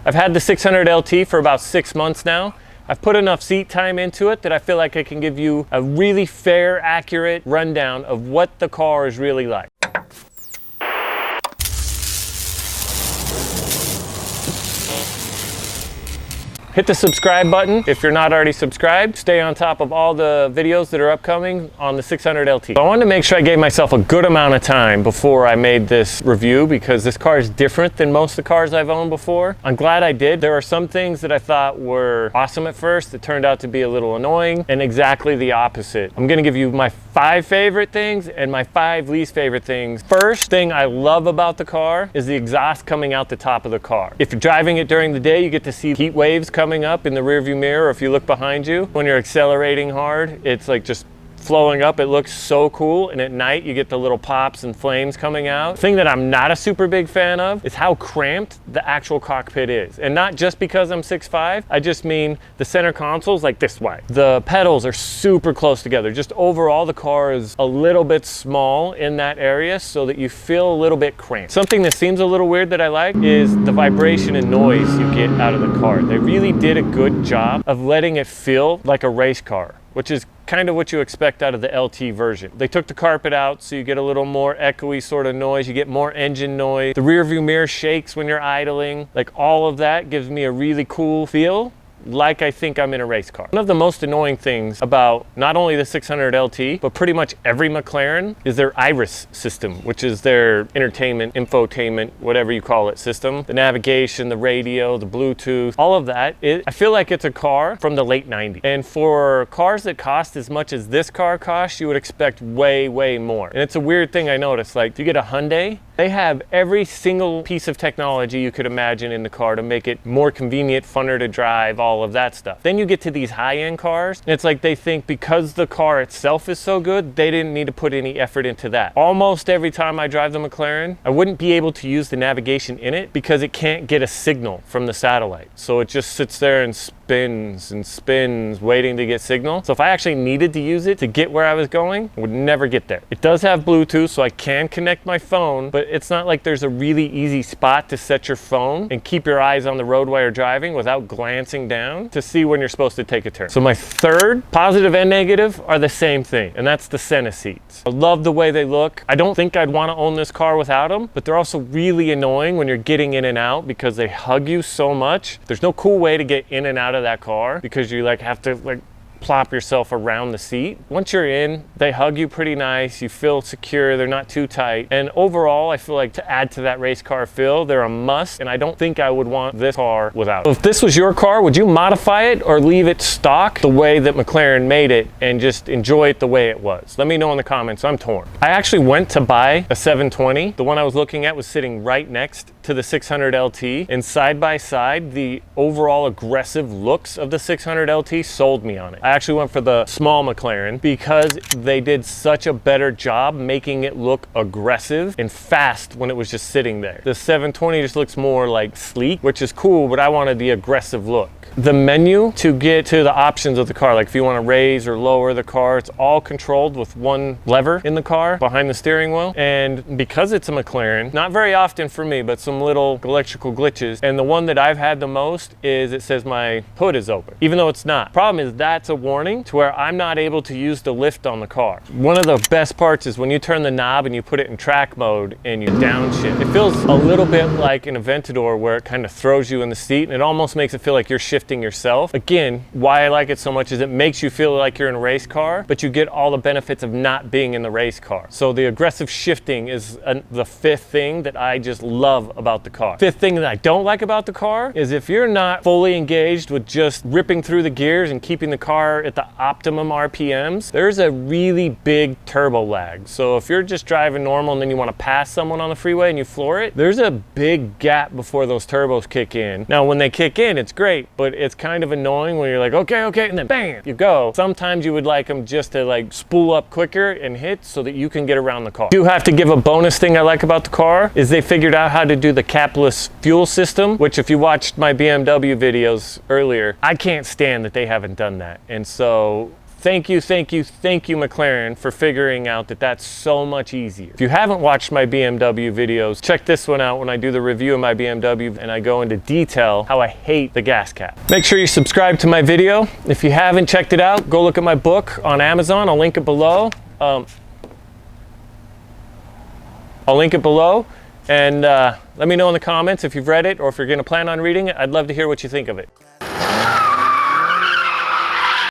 I've had the 600 LT for about 6 months now. I've put enough seat time into it that I feel like I can give you a really fair, accurate rundown of what the car is really like. Hit the subscribe button if you're not already subscribed. Stay on top of all the videos that are upcoming on the 600 LT. So I wanted to make sure I gave myself a good amount of time before I made this review because this car is different than most of the cars I've owned before. I'm glad I did. There are some things that I thought were awesome at first that turned out to be a little annoying, and exactly the opposite. I'm gonna give you my 5 favorite things and my 5 least favorite things. First thing I love about the car is the exhaust coming out the top of the car. If you're driving it during the day, you get to see heat waves coming up in the rearview mirror. If you look behind you, when you're accelerating hard, it's like just flowing up. It looks so cool. And at night, you get the little pops and flames coming out. The thing that I'm not a super big fan of is how cramped the actual cockpit is. And not just because I'm 6'5", I just mean the center console's like this wide. The pedals are super close together. Just overall, the car is a little bit small in that area so that you feel a little bit cramped. Something that seems a little weird that I like is the vibration and noise you get out of the car. They really did a good job of letting it feel like a race car, which is kind of what you expect out of the LT version. They took the carpet out so you get a little more echoey sort of noise, you get more engine noise. The rear view mirror shakes when you're idling. Like all of that gives me a really cool feel, like I think I'm in a race car. One of the most annoying things about not only the 600 LT, but pretty much every McLaren is their Iris system, which is their entertainment, infotainment, whatever you call it system. The navigation, the radio, the Bluetooth, all of that. I feel like it's a car from the late 90s. And for cars that cost as much as this car costs, you would expect way, way more. And it's a weird thing I noticed. Like, if you get a Hyundai, they have every single piece of technology you could imagine in the car to make it more convenient, funner to drive, all of that stuff. Then you get to these high-end cars, and it's like they think because the car itself is so good, they didn't need to put any effort into that. Almost every time I drive the McLaren, I wouldn't be able to use the navigation in it because it can't get a signal from the satellite. So it just sits there and spins and spins waiting to get signal. So if I actually needed to use it to get where I was going, I would never get there. It does have Bluetooth, so I can connect my phone, but it's not like there's a really easy spot to set your phone and keep your eyes on the road while you're driving without glancing down to see when you're supposed to take a turn. So my third, positive and negative, are the same thing, and that's the center seats. I love the way they look. I don't think I'd want to own this car without them, but they're also really annoying when you're getting in and out because they hug you so much. There's no cool way to get in and out of that car because you have to plop yourself around the seat. Once you're in, they hug you pretty nice. You feel secure. They're not too tight. And overall, I feel like to add to that race car feel, they're a must, and I don't think I would want this car without it. So if this was your car, would you modify it or leave it stock the way that McLaren made it and just enjoy it the way it was? Let me know in the comments. I'm torn. I actually went to buy a 720. The one I was looking at was sitting right next to the 600 LT, and side by side, the overall aggressive looks of the 600 LT sold me on it. I actually went for the small McLaren because they did such a better job making it look aggressive and fast when it was just sitting there. The 720 just looks more like sleek, which is cool, but I wanted the aggressive look. The menu to get to the options of the car, like if you want to raise or lower the car, it's all controlled with one lever in the car behind the steering wheel. And because it's a McLaren, not very often for me, but some little electrical glitches. And the one that I've had the most is it says my hood is open, even though it's not. Problem is that's a warning to where I'm not able to use the lift on the car. One of the best parts is when you turn the knob and you put it in track mode and you downshift. It feels a little bit like an Aventador where it kind of throws you in the seat and it almost makes it feel like you're shifting yourself. Again, why I like it so much is it makes you feel like you're in a race car, but you get all the benefits of not being in the race car. So the aggressive shifting is the fifth thing that I just love about the car. Fifth thing that I don't like about the car is if you're not fully engaged with just ripping through the gears and keeping the car at the optimum RPMs, there's a really big turbo lag. So if you're just driving normal and then you want to pass someone on the freeway and you floor it, there's a big gap before those turbos kick in. Now when they kick in, it's great, but it's kind of annoying when you're like, okay, and then bam, you go. Sometimes you would like them just to spool up quicker and hit so that you can get around the car. I do have to give a bonus thing I like about the car is they figured out how to do the capless fuel system, which if you watched my BMW videos earlier, I can't stand that they haven't done that. And so thank you, McLaren, for figuring out that that's so much easier. If you haven't watched my BMW videos, check this one out when I do the review of my BMW and I go into detail how I hate the gas cap. Make sure you subscribe to my video. If you haven't checked it out, go look at my book on Amazon. I'll link it below. And let me know in the comments if you've read it or if you're going to plan on reading it. I'd love to hear what you think of it.